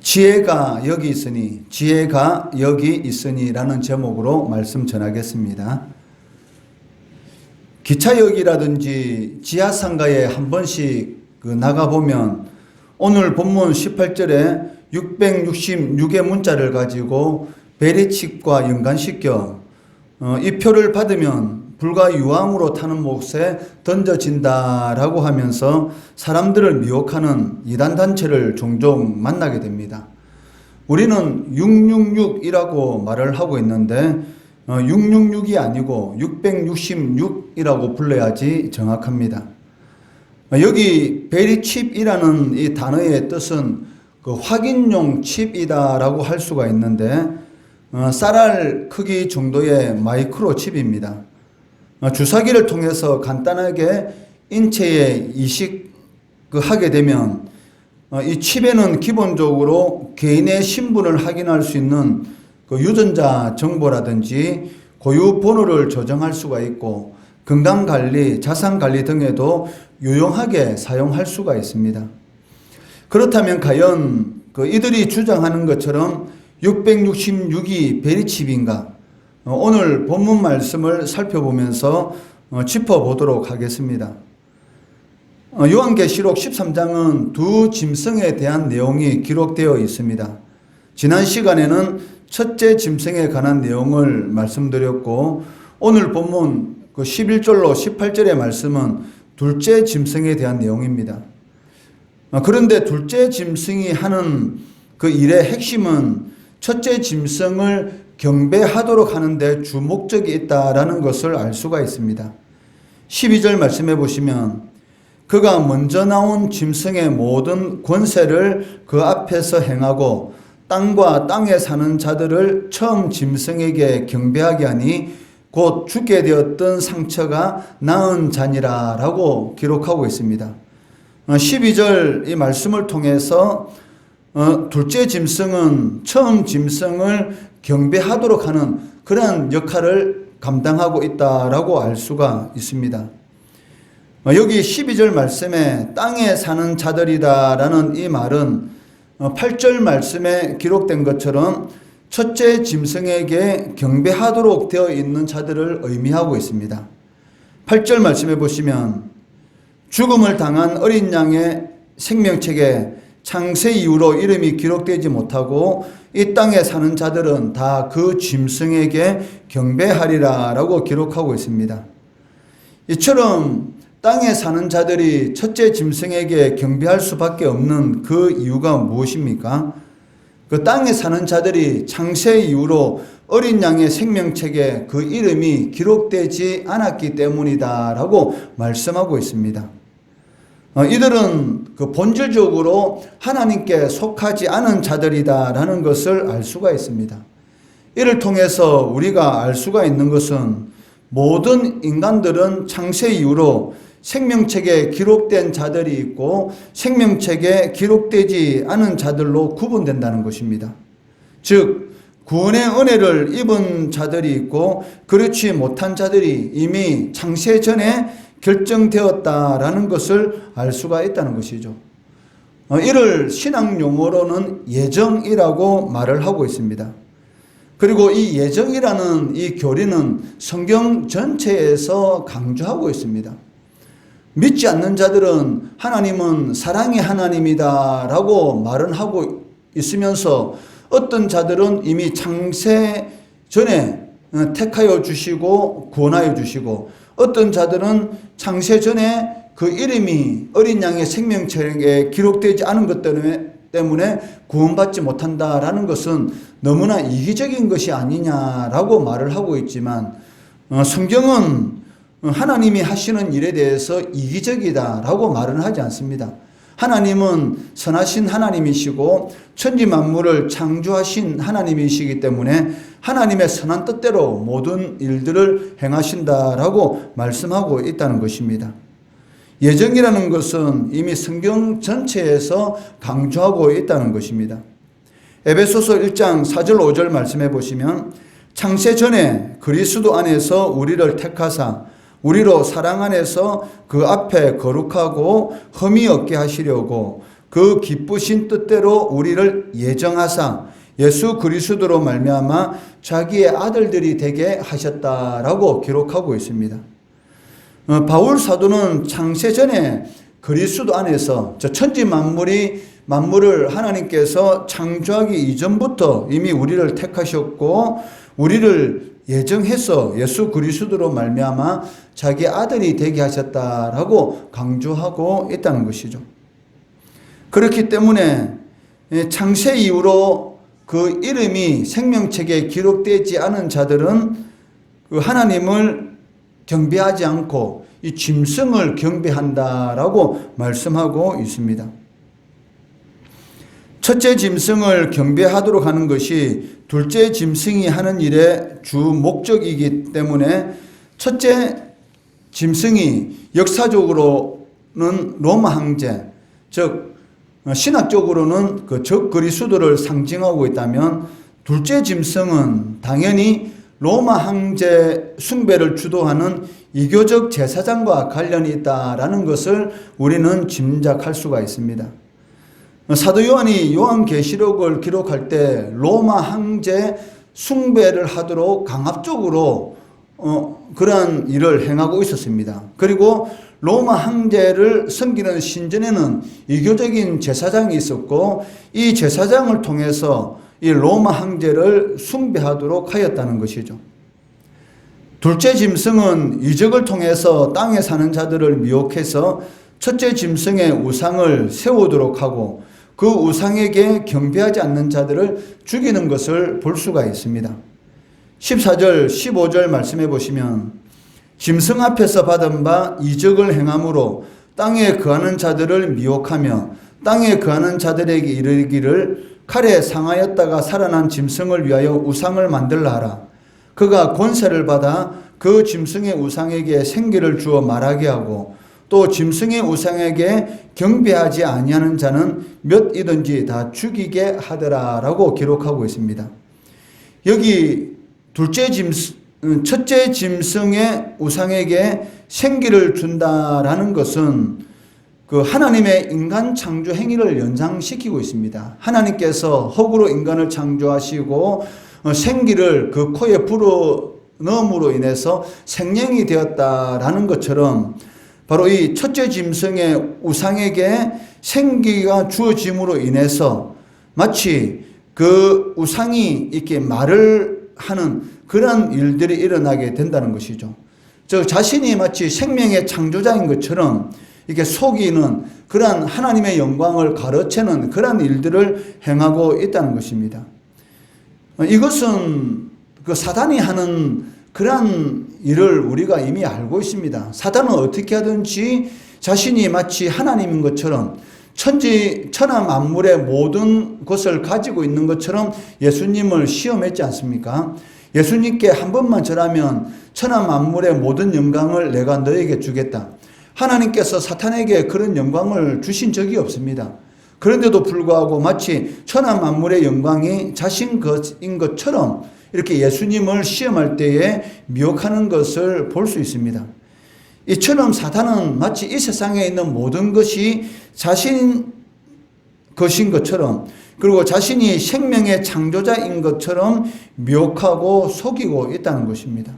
지혜가 여기 있으니, 지혜가 여기 있으니 라는 제목으로 말씀 전하겠습니다. 기차역이라든지 지하상가에 한 번씩 나가보면 오늘 본문 18절에 666의 문자를 가지고 베리칩과 연관시켜 이 표를 받으면 불과 유황으로 타는 몫에 던져진다라고 하면서 사람들을 미혹하는 이단단체를 종종 만나게 됩니다. 우리는 666이라고 말을 하고 있는데 666이 아니고 666이라고 불러야지 정확합니다. 여기 베리칩이라는 이 단어의 뜻은 확인용 칩이다라고 할 수가 있는데 쌀알 크기 정도의 마이크로칩입니다. 주사기를 통해서 간단하게 인체에 이식하게 되면 이 칩에는 기본적으로 개인의 신분을 확인할 수 있는 유전자 정보라든지 고유 번호를 조정할 수가 있고 건강관리, 자산관리 등에도 유용하게 사용할 수가 있습니다. 그렇다면 과연 이들이 주장하는 것처럼 666이 베리칩인가? 오늘 본문 말씀을 살펴보면서 짚어보도록 하겠습니다. 요한계시록 13장은 두 짐승에 대한 내용이 기록되어 있습니다. 지난 시간에는 첫째 짐승에 관한 내용을 말씀드렸고 오늘 본문 11절로 18절의 말씀은 둘째 짐승에 대한 내용입니다. 그런데 둘째 짐승이 하는 그 일의 핵심은 첫째 짐승을 경배하도록 하는데 주목적이 있다라는 것을 알 수가 있습니다. 12절 말씀해 보시면 그가 먼저 나온 짐승의 모든 권세를 그 앞에서 행하고 땅과 땅에 사는 자들을 처음 짐승에게 경배하게 하니 곧 죽게 되었던 상처가 나은 자니라 라고 기록하고 있습니다. 12절 이 말씀을 통해서 둘째 짐승은 처음 짐승을 경배하도록 하는 그러한 역할을 감당하고 있다라고 알 수가 있습니다. 여기 12절 말씀에 땅에 사는 자들이다라는 이 말은 8절 말씀에 기록된 것처럼 첫째 짐승에게 경배하도록 되어 있는 자들을 의미하고 있습니다. 8절 말씀해 보시면 죽음을 당한 어린 양의 생명책에 창세 이후로 이름이 기록되지 못하고 이 땅에 사는 자들은 다 그 짐승에게 경배하리라 라고 기록하고 있습니다. 이처럼 땅에 사는 자들이 첫째 짐승에게 경배할 수밖에 없는 그 이유가 무엇입니까? 그 땅에 사는 자들이 창세 이후로 어린 양의 생명책에 그 이름이 기록되지 않았기 때문이다 라고 말씀하고 있습니다. 이들은 그 본질적으로 하나님께 속하지 않은 자들이다라는 것을 알 수가 있습니다. 이를 통해서 우리가 알 수가 있는 것은 모든 인간들은 창세 이후로 생명책에 기록된 자들이 있고 생명책에 기록되지 않은 자들로 구분된다는 것입니다. 즉 구원의 은혜를 입은 자들이 있고 그렇지 못한 자들이 이미 창세 전에 결정되었다라는 것을 알 수가 있다는 것이죠. 이를 신학 용어로는 예정이라고 말을 하고 있습니다. 그리고 이 예정이라는 이 교리는 성경 전체에서 강조하고 있습니다. 믿지 않는 자들은 하나님은 사랑의 하나님이다라고 말은 하고 있으면서 어떤 자들은 이미 창세 전에 택하여 주시고 구원하여 주시고 어떤 자들은 창세 전에 그 이름이 어린 양의 생명책에 기록되지 않은 것 때문에 구원받지 못한다라는 것은 너무나 이기적인 것이 아니냐라고 말을 하고 있지만 성경은 하나님이 하시는 일에 대해서 이기적이다라고 말은 하지 않습니다. 하나님은 선하신 하나님이시고 천지 만물을 창조하신 하나님이시기 때문에 하나님의 선한 뜻대로 모든 일들을 행하신다라고 말씀하고 있다는 것입니다. 예정이라는 것은 이미 성경 전체에서 강조하고 있다는 것입니다. 에베소서 1장 4절 5절 말씀해 보시면 창세 전에 그리스도 안에서 우리를 택하사 우리로 사랑 안에서 그 앞에 거룩하고 흠이 없게 하시려고 그 기쁘신 뜻대로 우리를 예정하사 예수 그리스도로 말미암아 자기의 아들들이 되게 하셨다라고 기록하고 있습니다. 바울 사도는 창세 전에 그리스도 안에서 저 천지 만물을 하나님께서 창조하기 이전부터 이미 우리를 택하셨고 우리를 예정해서 예수 그리스도로 말미암아 자기 아들이 되게 하셨다라고 강조하고 있다는 것이죠. 그렇기 때문에 창세 이후로 그 이름이 생명책에 기록되지 않은 자들은 그 하나님을 경배하지 않고 이 짐승을 경배한다라고 말씀하고 있습니다. 첫째 짐승을 경배하도록 하는 것이 둘째 짐승이 하는 일의 주 목적이기 때문에 첫째 짐승이 역사적으로는 로마 황제, 즉 신학적으로는 그 적 그리스도를 상징하고 있다면 둘째 짐승은 당연히 로마 황제 숭배를 주도하는 이교적 제사장과 관련이 있다라는 것을 우리는 짐작할 수가 있습니다. 사도 요한이 요한계시록을 기록할 때 로마 황제 숭배를 하도록 강압적으로 그러한 일을 행하고 있었습니다. 그리고 로마 황제를 섬기는 신전에는 이교적인 제사장이 있었고 이 제사장을 통해서 이 로마 황제를 숭배하도록 하였다는 것이죠. 둘째 짐승은 이적을 통해서 땅에 사는 자들을 미혹해서 첫째 짐승의 우상을 세우도록 하고 그 우상에게 경배하지 않는 자들을 죽이는 것을 볼 수가 있습니다. 14절, 15절 말씀해 보시면 짐승 앞에서 받은 바 이적을 행함으로 땅에 거하는 자들을 미혹하며 땅에 거하는 자들에게 이르기를 칼에 상하였다가 살아난 짐승을 위하여 우상을 만들라 하라. 그가 권세를 받아 그 짐승의 우상에게 생기를 주어 말하게 하고 또 짐승의 우상에게 경배하지 아니하는 자는 몇 이든지 다 죽이게 하더라라고 기록하고 있습니다. 여기 첫째 짐승의 우상에게 생기를 준다라는 것은 그 하나님의 인간 창조 행위를 연상시키고 있습니다. 하나님께서 흙으로 인간을 창조하시고 생기를 그 코에 불어 넣음으로 인해서 생명이 되었다라는 것처럼 바로 이 첫째 짐승의 우상에게 생기가 주어짐으로 인해서 마치 그 우상이 이렇게 말을 하는 그런 일들이 일어나게 된다는 것이죠. 즉 자신이 마치 생명의 창조자인 것처럼 이렇게 속이는 그러한 하나님의 영광을 가로채는 그러한 일들을 행하고 있다는 것입니다. 이것은 그 사단이 하는 그러한 일을 우리가 이미 알고 있습니다. 사단은 어떻게 하든지 자신이 마치 하나님인 것처럼 천하 만물의 모든 것을 가지고 있는 것처럼 예수님을 시험했지 않습니까? 예수님께 한 번만 절하면 천하 만물의 모든 영광을 내가 너에게 주겠다. 하나님께서 사탄에게 그런 영광을 주신 적이 없습니다. 그런데도 불구하고 마치 천하 만물의 영광이 자신 것인 것처럼 이렇게 예수님을 시험할 때에 미혹하는 것을 볼 수 있습니다. 이처럼 사탄은 마치 이 세상에 있는 모든 것이 자신 것인 것처럼 그리고 자신이 생명의 창조자인 것처럼 미혹하고 속이고 있다는 것입니다.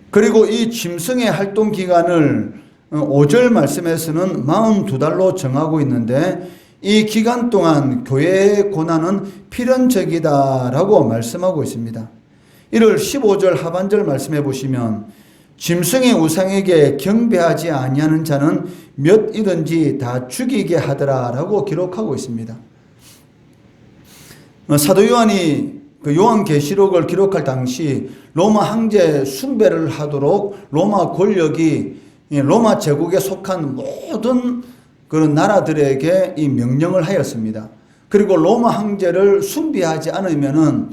그리고 이 짐승의 활동 기간을 5절 말씀에서는 42달로 정하고 있는데 이 기간 동안 교회의 고난은 필연적이다라고 말씀하고 있습니다. 이를 15절 하반절 말씀해 보시면 짐승의 우상에게 경배하지 아니하는 자는 몇 이든지 다 죽이게 하더라라고 기록하고 있습니다. 사도 요한이 그 요한계시록을 기록할 당시 로마 황제 숭배를 하도록 로마 권력이 로마 제국에 속한 모든 그런 나라들에게 이 명령을 하였습니다. 그리고 로마 황제를 숭배하지 않으면은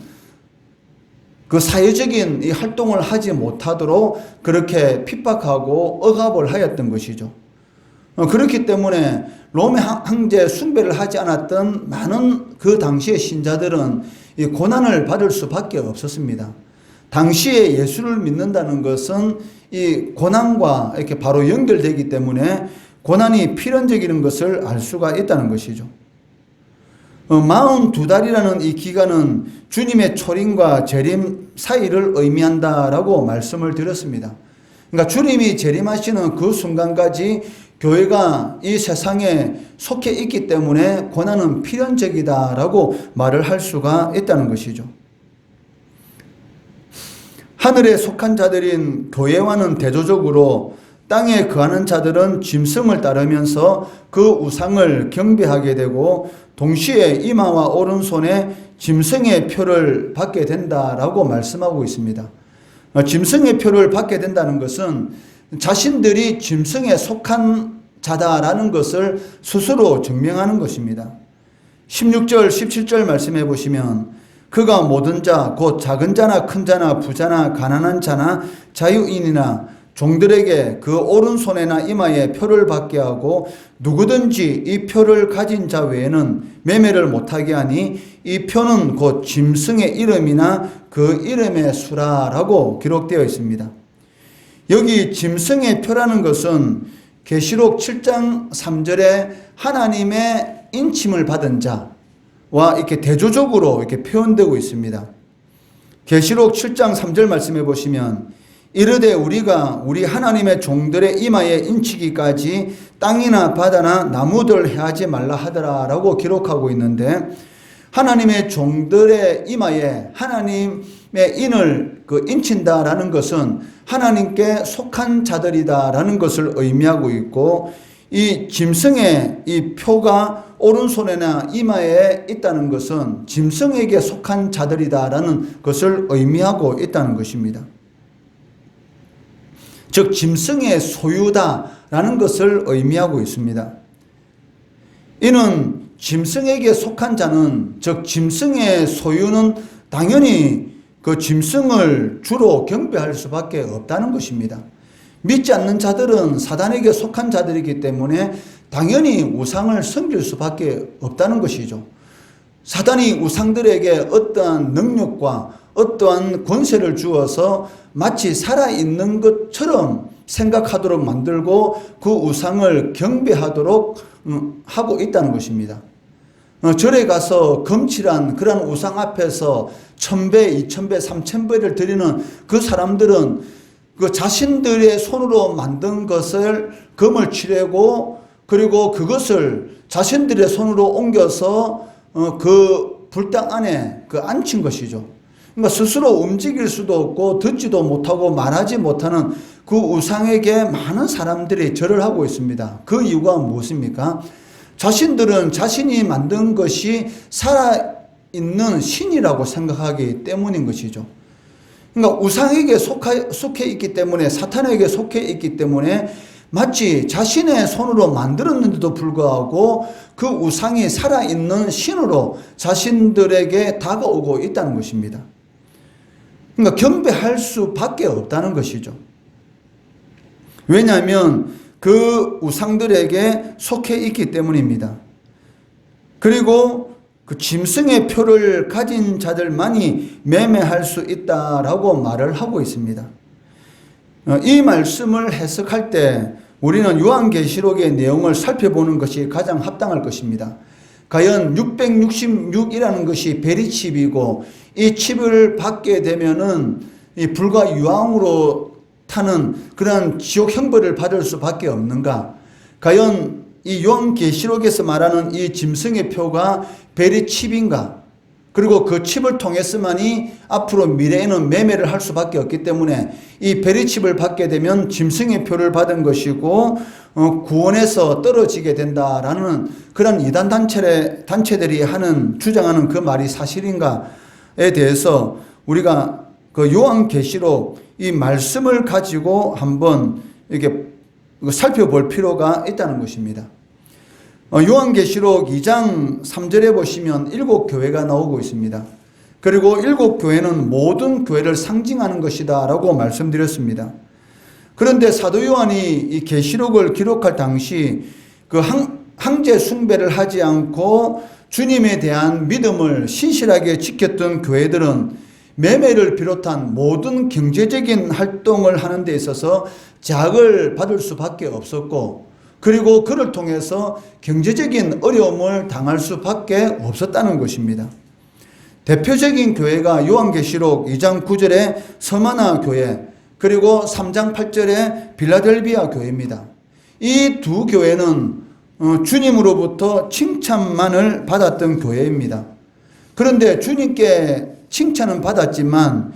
그 사회적인 이 활동을 하지 못하도록 그렇게 핍박하고 억압을 하였던 것이죠. 그렇기 때문에 로마 황제 숭배를 하지 않았던 많은 그 당시의 신자들은 이 고난을 받을 수밖에 없었습니다. 당시에 예수를 믿는다는 것은 이 고난과 이렇게 바로 연결되기 때문에 고난이 필연적인 것을 알 수가 있다는 것이죠. 42달이라는 이 기간은 주님의 초림과 재림 사이를 의미한다라고 말씀을 드렸습니다. 그러니까 주님이 재림하시는 그 순간까지 교회가 이 세상에 속해 있기 때문에 고난은 필연적이다라고 말을 할 수가 있다는 것이죠. 하늘에 속한 자들인 교회와는 대조적으로 땅에 거하는 자들은 짐승을 따르면서 그 우상을 경배하게 되고 동시에 이마와 오른손에 짐승의 표를 받게 된다라고 말씀하고 있습니다. 짐승의 표를 받게 된다는 것은 자신들이 짐승에 속한 자다라는 것을 스스로 증명하는 것입니다. 16절, 17절 말씀해 보시면 그가 모든 자, 곧 작은 자나 큰 자나 부자나 가난한 자나 자유인이나 종들에게 그 오른손에나 이마에 표를 받게 하고 누구든지 이 표를 가진 자 외에는 매매를 못하게 하니 이 표는 곧 짐승의 이름이나 그 이름의 수라라고 기록되어 있습니다. 여기 짐승의 표라는 것은 계시록 7장 3절에 하나님의 인침을 받은 자와 이렇게 대조적으로 이렇게 표현되고 있습니다. 계시록 7장 3절 말씀해 보시면 이르되 우리가 우리 하나님의 종들의 이마에 인치기까지 땅이나 바다나 나무들 해하지 말라 하더라라고 기록하고 있는데 하나님의 종들의 이마에 하나님의 인을 인친다라는 것은 하나님께 속한 자들이다라는 것을 의미하고 있고 이 짐승의 이 표가 오른손에나 이마에 있다는 것은 짐승에게 속한 자들이다라는 것을 의미하고 있다는 것입니다. 즉 짐승의 소유다라는 것을 의미하고 있습니다. 이는 짐승에게 속한 자는 즉 짐승의 소유는 당연히 그 짐승을 주로 경배할 수밖에 없다는 것입니다. 믿지 않는 자들은 사단에게 속한 자들이기 때문에 당연히 우상을 섬길 수밖에 없다는 것이죠. 사단이 우상들에게 어떠한 능력과 어떠한 권세를 주어서 마치 살아있는 것처럼 생각하도록 만들고 그 우상을 경배하도록 하고 있다는 것입니다. 절에 가서 금칠한 그런 우상 앞에서 1000배, 2000배, 3000배를 드리는 그 사람들은 그 자신들의 손으로 만든 것을 금을 칠하고 그리고 그것을 자신들의 손으로 옮겨서 그 불당 안에 앉힌 것이죠. 그러니까 스스로 움직일 수도 없고 듣지도 못하고 말하지 못하는 그 우상에게 많은 사람들이 절을 하고 있습니다. 그 이유가 무엇입니까? 자신들은 자신이 만든 것이 살아있는 신이라고 생각하기 때문인 것이죠. 그러니까 우상에게 속해 있기 때문에 사탄에게 속해 있기 때문에 마치 자신의 손으로 만들었는데도 불구하고 그 우상이 살아있는 신으로 자신들에게 다가오고 있다는 것입니다. 그러니까 경배할 수밖에 없다는 것이죠. 왜냐하면 그 우상들에게 속해 있기 때문입니다. 그리고 그 짐승의 표를 가진 자들만이 매매할 수 있다라고 말을 하고 있습니다. 이 말씀을 해석할 때 우리는 요한계시록의 내용을 살펴보는 것이 가장 합당할 것입니다. 과연 666이라는 것이 베리칩이고 이 칩을 받게 되면은 이 불과 유황으로 타는 그런 지옥 형벌을 받을 수밖에 없는가? 과연 이 요한계시록에서 말하는 이 짐승의 표가 베리칩인가? 그리고 그 칩을 통해서만이 앞으로 미래에는 매매를 할 수밖에 없기 때문에 이 베리칩을 받게 되면 짐승의 표를 받은 것이고 구원에서 떨어지게 된다라는 그런 이단 단체들이 주장하는 그 말이 사실인가에 대해서 우리가 그 요한계시록 이 말씀을 가지고 한번 이렇게 살펴볼 필요가 있다는 것입니다. 요한계시록 2장 3절에 보시면 7교회가 나오고 있습니다. 그리고 7교회는 모든 교회를 상징하는 것이다 라고 말씀드렸습니다. 그런데 사도 요한이 이 계시록을 기록할 당시 그 황제 숭배를 하지 않고 주님에 대한 믿음을 신실하게 지켰던 교회들은 매매를 비롯한 모든 경제적인 활동을 하는 데 있어서 제약을 받을 수밖에 없었고 그리고 그를 통해서 경제적인 어려움을 당할 수밖에 없었다는 것입니다. 대표적인 교회가 요한계시록 2장 9절의 서마나 교회, 그리고 3장 8절의 빌라델비아 교회입니다. 이 두 교회는 주님으로부터 칭찬만을 받았던 교회입니다. 그런데 주님께 칭찬은 받았지만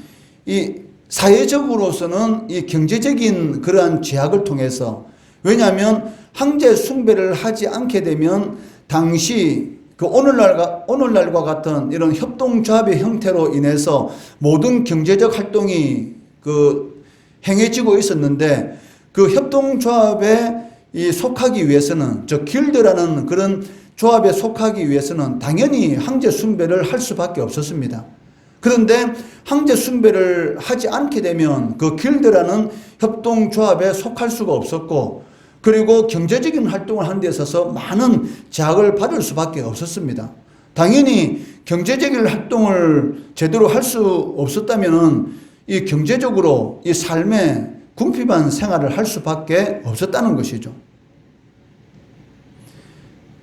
이 사회적으로서는 이 경제적인 그러한 제약을 통해서, 왜냐하면 황제 숭배를 하지 않게 되면 당시 그 오늘날과 같은 이런 협동조합의 형태로 인해서 모든 경제적 활동이 행해지고 있었는데, 그 협동조합에 속하기 위해서는, 길드라는 그런 조합에 속하기 위해서는 당연히 황제 숭배를 할 수밖에 없었습니다. 그런데 황제 숭배를 하지 않게 되면 그 길드라는 협동조합에 속할 수가 없었고, 그리고 경제적인 활동을 하는 데 있어서 많은 제약을 받을 수밖에 없었습니다. 당연히 경제적인 활동을 제대로 할 수 없었다면 이 경제적으로 이 삶에 궁핍한 생활을 할 수밖에 없었다는 것이죠.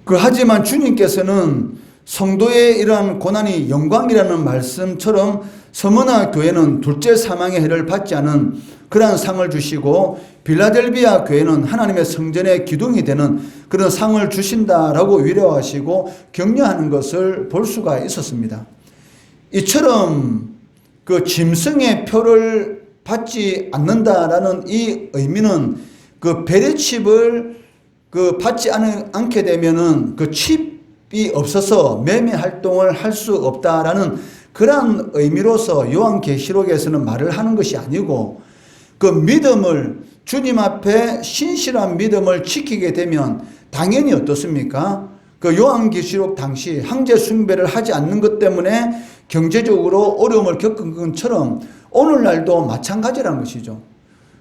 하지만 주님께서는 성도의 이러한 고난이 영광이라는 말씀처럼 서머나 교회는 둘째 사망의 해를 받지 않은 그러한 상을 주시고, 빌라델비아 교회는 하나님의 성전의 기둥이 되는 그런 상을 주신다라고 위로하시고 격려하는 것을 볼 수가 있었습니다. 이처럼 그 짐승의 표를 받지 않는다라는 이 의미는 그 베레칩을 받지 않게 되면은 그 칩이 없어서 매매 활동을 할 수 없다라는 그러한 의미로서 요한계시록에서는 말을 하는 것이 아니고, 그 믿음을, 주님 앞에 신실한 믿음을 지키게 되면 당연히 어떻습니까? 그 요한계시록 당시 황제 숭배를 하지 않는 것 때문에 경제적으로 어려움을 겪은 것처럼 오늘날도 마찬가지라는 것이죠.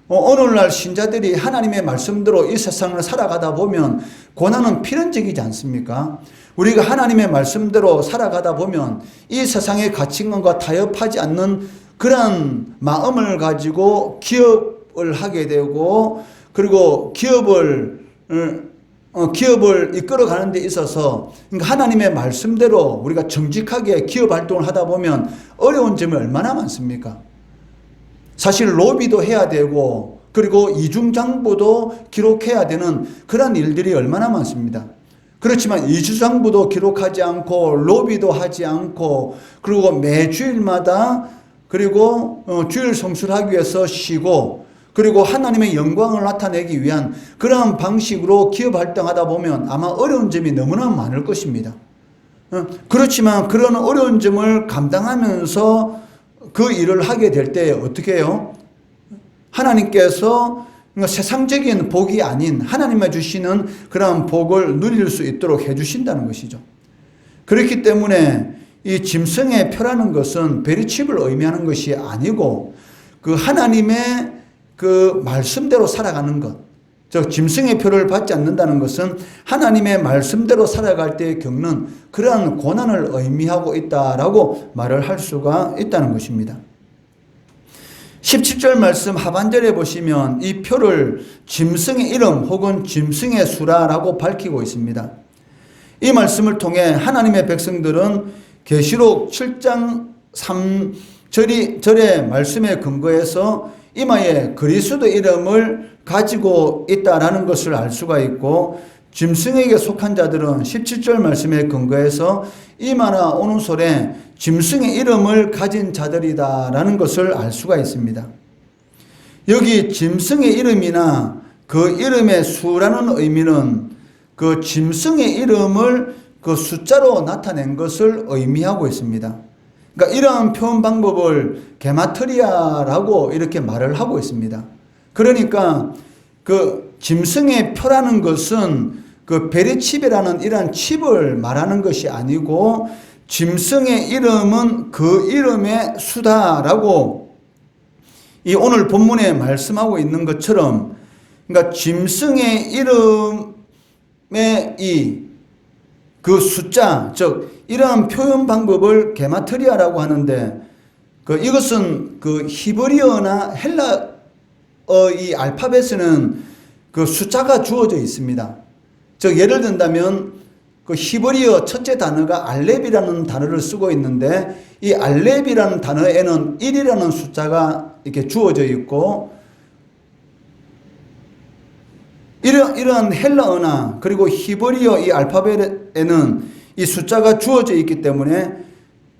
오늘날 신자들이 하나님의 말씀대로 이 세상을 살아가다 보면 고난은 필연적이지 않습니까? 우리가 하나님의 말씀대로 살아가다 보면 이 세상의 가치관과 타협하지 않는 그러한 마음을 가지고 기업을 하게 되고, 그리고 기업을 이끌어가는 데 있어서 하나님의 말씀대로 우리가 정직하게 기업 활동을 하다 보면 어려운 점이 얼마나 많습니까? 사실 로비도 해야 되고, 그리고 이중장부도 기록해야 되는 그런 일들이 얼마나 많습니다. 그렇지만 이주장부도 기록하지 않고 로비도 하지 않고, 그리고 매 주일마다, 그리고 주일 성수를 하기 위해서 쉬고, 그리고 하나님의 영광을 나타내기 위한 그러한 방식으로 기업 활동하다 보면 아마 어려운 점이 너무나 많을 것입니다. 그렇지만 그런 어려운 점을 감당하면서 그 일을 하게 될 때 어떻게 해요? 하나님께서 세상적인 복이 아닌 하나님이 주시는 그런 복을 누릴 수 있도록 해주신다는 것이죠. 그렇기 때문에 이 짐승의 표라는 것은 베리칩을 의미하는 것이 아니고, 그 하나님의 그 말씀대로 살아가는 것, 즉 짐승의 표를 받지 않는다는 것은 하나님의 말씀대로 살아갈 때 겪는 그러한 고난을 의미하고 있다라고 말을 할 수가 있다는 것입니다. 17절 말씀 하반절에 보시면 이 표를 짐승의 이름 혹은 짐승의 수라라고 밝히고 있습니다. 이 말씀을 통해 하나님의 백성들은 계시록 7장 3절의 말씀에 근거해서 이마에 그리스도 이름을 가지고 있다라는 것을 알 수가 있고, 짐승에게 속한 자들은 17절 말씀에 근거해서 이마나 오른손에 짐승의 이름을 가진 자들이다라는 것을 알 수가 있습니다. 여기 짐승의 이름이나 그 이름의 수라는 의미는 그 짐승의 이름을 그 숫자로 나타낸 것을 의미하고 있습니다. 그러니까 이러한 표현 방법을 게마트리아라고 이렇게 말을 하고 있습니다. 그러니까 그 짐승의 표라는 것은 그 베리칩이라는 이러한 칩을 말하는 것이 아니고, 짐승의 이름은 그 이름의 수다라고 이 오늘 본문에 말씀하고 있는 것처럼, 그러니까 짐승의 이름의 그 숫자, 즉 이러한 표현 방법을 게마트리아라고 하는데, 이것은 그 히브리어나 헬라어 이 알파벳에는 그 숫자가 주어져 있습니다. 즉 예를 든다면 그 히브리어 첫째 단어가 알렙이라는 단어를 쓰고 있는데 이 알렙이라는 단어에는 1이라는 숫자가 이렇게 주어져 있고 이러한 헬라어나 그리고 히브리어 이 알파벳에는 이 숫자가 주어져 있기 때문에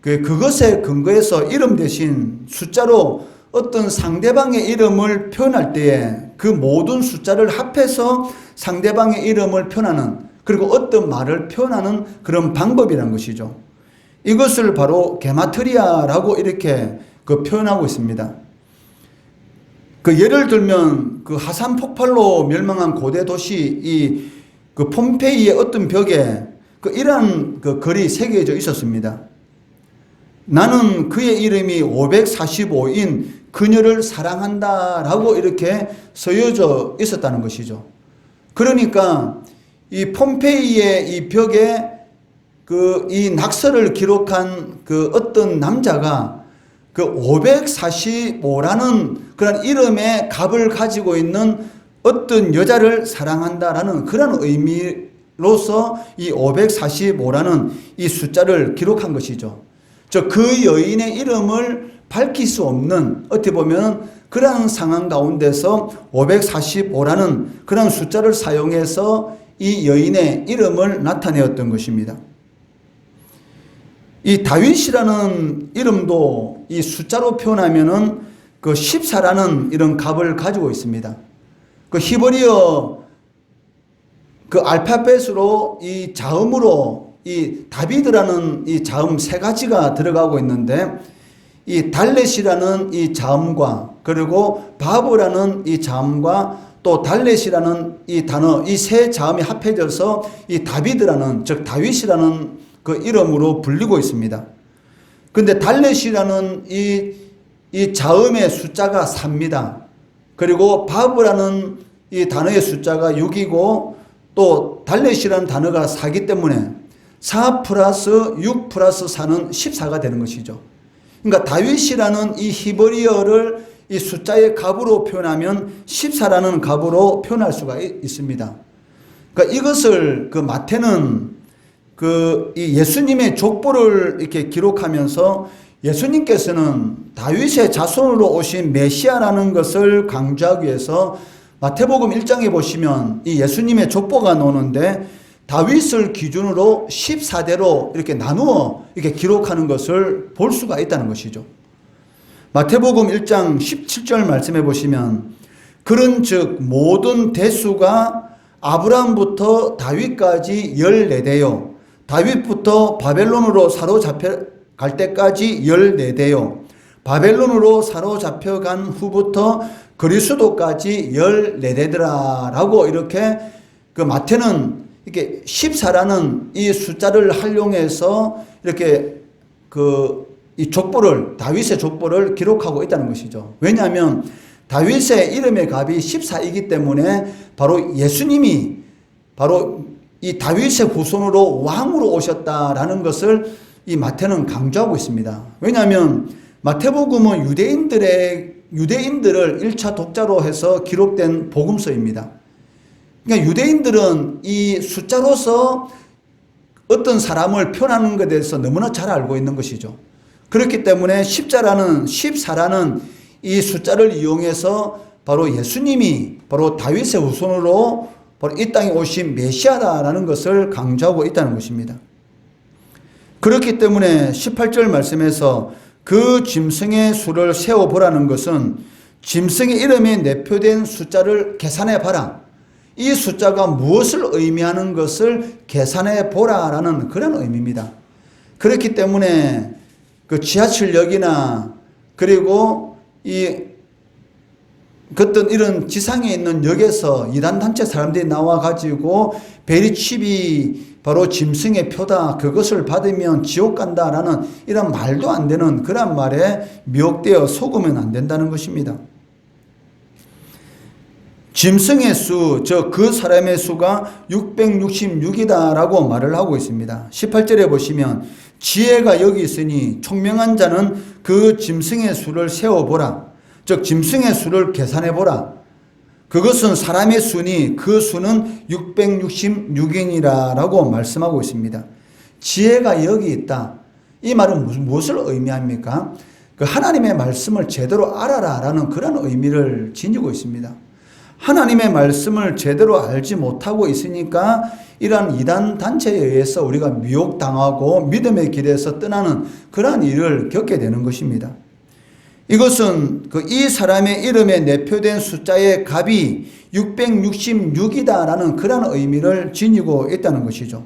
그것에 근거해서 이름 대신 숫자로 어떤 상대방의 이름을 표현할 때에 그 모든 숫자를 합해서 상대방의 이름을 표현하는 그리고 어떤 말을 표현하는 그런 방법이라는 것이죠. 이것을 바로 게마트리아라고 이렇게 표현하고 있습니다. 예를 들면 하산 폭발로 멸망한 고대 도시 폼페이의 어떤 벽에 이러한 글이 새겨져 있었습니다. 나는 그의 이름이 545인 그녀를 사랑한다 라고 이렇게 쓰여져 있었다는 것이죠. 그러니까 이 폼페이의 이 벽에 이 낙서를 기록한 어떤 남자가 545라는 그런 이름의 값을 가지고 있는 어떤 여자를 사랑한다라는 그런 의미로서 이 545라는 이 숫자를 기록한 것이죠. 그 여인의 이름을 밝힐 수 없는 어떻게 보면 그러한 상황 가운데서 545라는 그런 숫자를 사용해서 이 여인의 이름을 나타내었던 것입니다. 이 다윗이라는 이름도 이 숫자로 표현하면은 14라는 이런 값을 가지고 있습니다. 히브리어 알파벳으로 이 자음으로 이 다비드라는 이 자음 3가지가 들어가고 있는데 이 달렛이라는 이 자음과 그리고 바브라는 이 자음과 또 달렛이라는 이 단어 이 3자음이 합해져서 이 다비드라는 즉 다윗이라는 이름으로 불리고 있습니다. 근데 달렛이라는 이 자음의 숫자가 4입니다. 그리고 바브라는 이 단어의 숫자가 6이고 또 달렛이라는 단어가 4이기 때문에 4 플러스 6 플러스 4는 14가 되는 것이죠. 그러니까 다윗이라는 이 히브리어를 이 숫자의 값으로 표현하면 14라는 값으로 표현할 수가 있습니다. 그러니까 이것을 마태는 이 예수님의 족보를 이렇게 기록하면서 예수님께서는 다윗의 자손으로 오신 메시아라는 것을 강조하기 위해서 마태복음 1장에 보시면 이 예수님의 족보가 나오는데 다윗을 기준으로 14대로 이렇게 나누어 이렇게 기록하는 것을 볼 수가 있다는 것이죠. 마태복음 1장 17절 말씀해 보시면 그런즉 모든 대수가 아브라함부터 다윗까지 14대요 다윗부터 바벨론으로 사로잡혀갈 때까지 14대요 바벨론으로 사로잡혀간 후부터 그리스도까지 14대더라 라고 이렇게 마태는 이렇게 14라는 이 숫자를 활용해서 이렇게 이 족보를 다윗의 족보를 기록하고 있다는 것이죠. 왜냐하면 다윗의 이름의 값이 14이기 때문에 바로 예수님이 바로 이 다윗의 후손으로 왕으로 오셨다라는 것을 이 마태는 강조하고 있습니다. 왜냐하면 마태복음은 유대인들을 1차 독자로 해서 기록된 복음서입니다. 그러니까 유대인들은 이 숫자로서 어떤 사람을 표현하는 것에 대해서 너무나 잘 알고 있는 것이죠. 그렇기 때문에 14라는 이 숫자를 이용해서 바로 예수님이 바로 다윗의 후손으로 바로 이 땅에 오신 메시아다라는 것을 강조하고 있다는 것입니다. 그렇기 때문에 18절 말씀에서 그 짐승의 수를 세어보라는 것은 짐승의 이름에 내표된 숫자를 계산해 봐라. 이 숫자가 무엇을 의미하는 것을 계산해 보라라는 그런 의미입니다. 그렇기 때문에 지하철역이나 그리고 어떤 이런 지상에 있는 역에서 이단단체 사람들이 나와가지고 베리칩이 바로 짐승의 표다. 그것을 받으면 지옥 간다라는 이런 말도 안 되는 그런 말에 미혹되어 속으면 안 된다는 것입니다. 짐승의 수, 즉 그 사람의 수가 666이다라고 말을 하고 있습니다. 18절에 보시면 지혜가 여기 있으니 총명한 자는 그 짐승의 수를 세어보라. 즉 짐승의 수를 계산해보라. 그것은 사람의 수니 그 수는 666인이라고 말씀하고 있습니다. 지혜가 여기 있다. 이 말은 무엇을 의미합니까? 그 하나님의 말씀을 제대로 알아라라는 그런 의미를 지니고 있습니다. 하나님의 말씀을 제대로 알지 못하고 있으니까 이러한 이단 단체에 의해서 우리가 미혹당하고 믿음의 길에서 떠나는 그러한 일을 겪게 되는 것입니다. 이것은 이 사람의 이름에 내표된 숫자의 값이 666이다라는 그런 의미를 지니고 있다는 것이죠.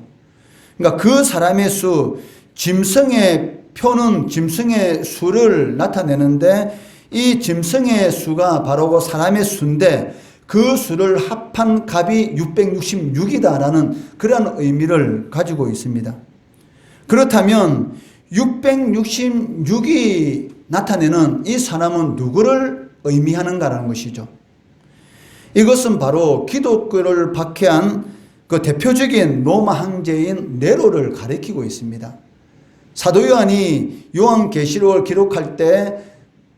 그러니까 그 사람의 수, 짐승의 표는 짐승의 수를 나타내는데 이 짐승의 수가 바로 그 사람의 수인데 그 수를 합한 값이 666이다라는 그런 의미를 가지고 있습니다. 그렇다면 666이 나타내는 이 사람은 누구를 의미하는가라는 것이죠. 이것은 바로 기독교를 박해한 그 대표적인 로마 황제인 네로를 가리키고 있습니다. 사도 요한이 요한계시록을 기록할 때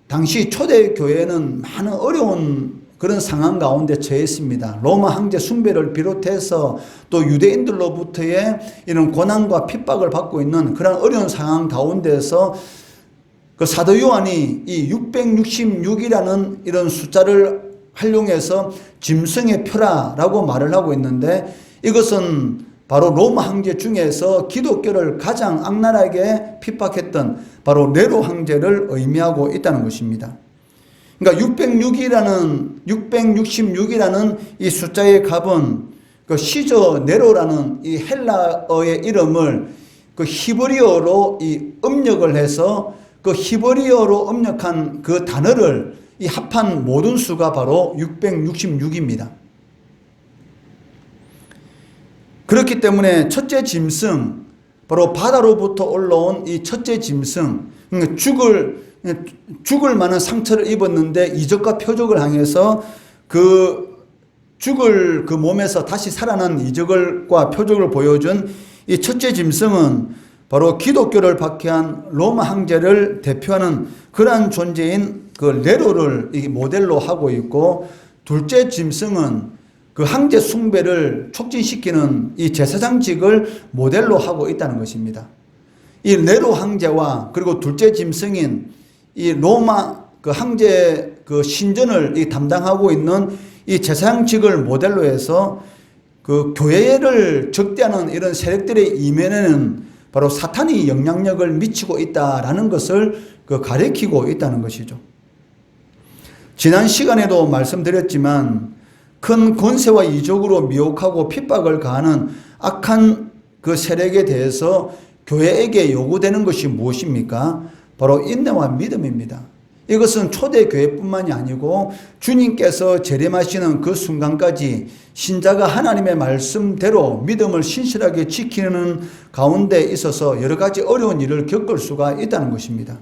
당시 초대교회는 많은 어려운 그런 상황 가운데 처했습니다. 로마 황제 숭배를 비롯해서 또 유대인들로부터의 이런 고난과 핍박을 받고 있는 그런 어려운 상황 가운데서 그 사도 요한이 이 666이라는 이런 숫자를 활용해서 짐승의 표라라고 말을 하고 있는데 이것은 바로 로마 황제 중에서 기독교를 가장 악랄하게 핍박했던 바로 네로 황제를 의미하고 있다는 것입니다. 그러니까 666이라는 이 숫자의 값은 그 시저 네로라는 이 헬라어의 이름을 그 히브리어로 이 음력을 해서 그 히브리어로 음력한 그 단어를 이 합한 모든 수가 바로 666입니다. 그렇기 때문에 첫째 짐승, 바로 바다로부터 올라온 이 첫째 짐승, 그러니까 죽을 만한 상처를 입었는데 이적과 표적을 향해서 그 죽을 그 몸에서 다시 살아난 이적과 표적을 보여준 이 첫째 짐승은 바로 기독교를 박해한 로마 황제를 대표하는 그러한 존재인 그 네로를 모델로 하고 있고, 둘째 짐승은 그 황제 숭배를 촉진시키는 이 제사장직을 모델로 하고 있다는 것입니다. 이 네로 황제와 그리고 둘째 짐승인 이 로마 그 황제 그 신전을 담당하고 있는 이 제사장직을 모델로 해서 그 교회를 적대하는 이런 세력들의 이면에는 바로 사탄이 영향력을 미치고 있다라는 것을 그 가리키고 있다는 것이죠. 지난 시간에도 말씀드렸지만 큰 권세와 이적으로 미혹하고 핍박을 가하는 악한 그 세력에 대해서 교회에게 요구되는 것이 무엇입니까? 바로 인내와 믿음입니다. 이것은 초대교회뿐만이 아니고 주님께서 재림하시는 그 순간까지 신자가 하나님의 말씀대로 믿음을 신실하게 지키는 가운데 있어서 여러 가지 어려운 일을 겪을 수가 있다는 것입니다.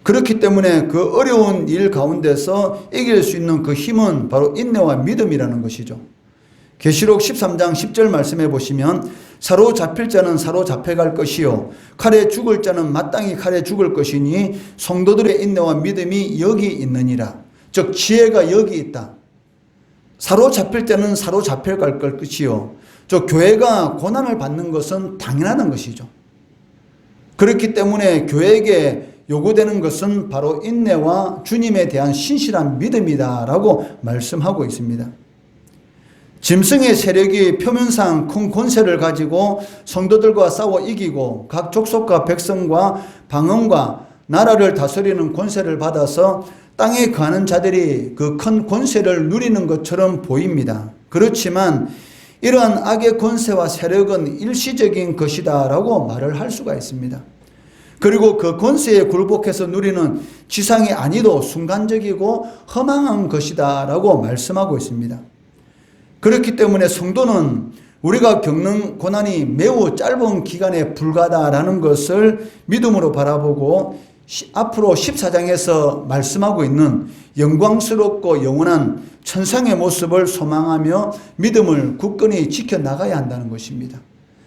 그렇기 때문에 그 어려운 일 가운데서 이길 수 있는 그 힘은 바로 인내와 믿음이라는 것이죠. 계시록 13장 10절 말씀해 보시면 사로잡힐 자는 사로잡혀갈 것이요 칼에 죽을 자는 마땅히 칼에 죽을 것이니 성도들의 인내와 믿음이 여기 있느니라. 즉 지혜가 여기 있다. 사로잡힐 자는 사로잡혀갈 것이요, 저 교회가 고난을 받는 것은 당연하다는 것이죠. 그렇기 때문에 교회에게 요구되는 것은 바로 인내와 주님에 대한 신실한 믿음이다라고 말씀하고 있습니다. 짐승의 세력이 표면상 큰 권세를 가지고 성도들과 싸워 이기고 각 족속과 백성과 방언과 나라를 다스리는 권세를 받아서 땅에 거하는 자들이 그 큰 권세를 누리는 것처럼 보입니다. 그렇지만 이러한 악의 권세와 세력은 일시적인 것이다라고 말을 할 수가 있습니다. 그리고 그 권세에 굴복해서 누리는 지상의 안위도 순간적이고 허망한 것이다라고 말씀하고 있습니다. 그렇기 때문에 성도는 우리가 겪는 고난이 매우 짧은 기간에 불과하다라는 것을 믿음으로 바라보고 앞으로 14장에서 말씀하고 있는 영광스럽고 영원한 천상의 모습을 소망하며 믿음을 굳건히 지켜나가야 한다는 것입니다.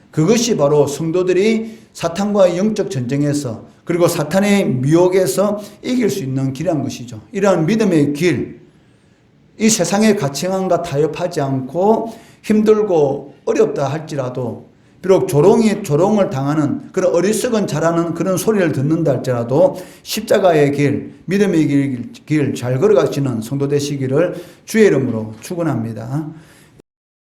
그것이 바로 성도들이 사탄과의 영적 전쟁에서 그리고 사탄의 미혹에서 이길 수 있는 길이란 것이죠. 이러한 믿음의 길, 이 세상의 가치관과 타협하지 않고 힘들고 어렵다 할지라도 비록 조롱을 당하는 그런 어리석은 자라는 그런 소리를 듣는다 할지라도 십자가의 길, 믿음의 길 잘 걸어가시는 성도 되시기를 주의 이름으로 축원합니다.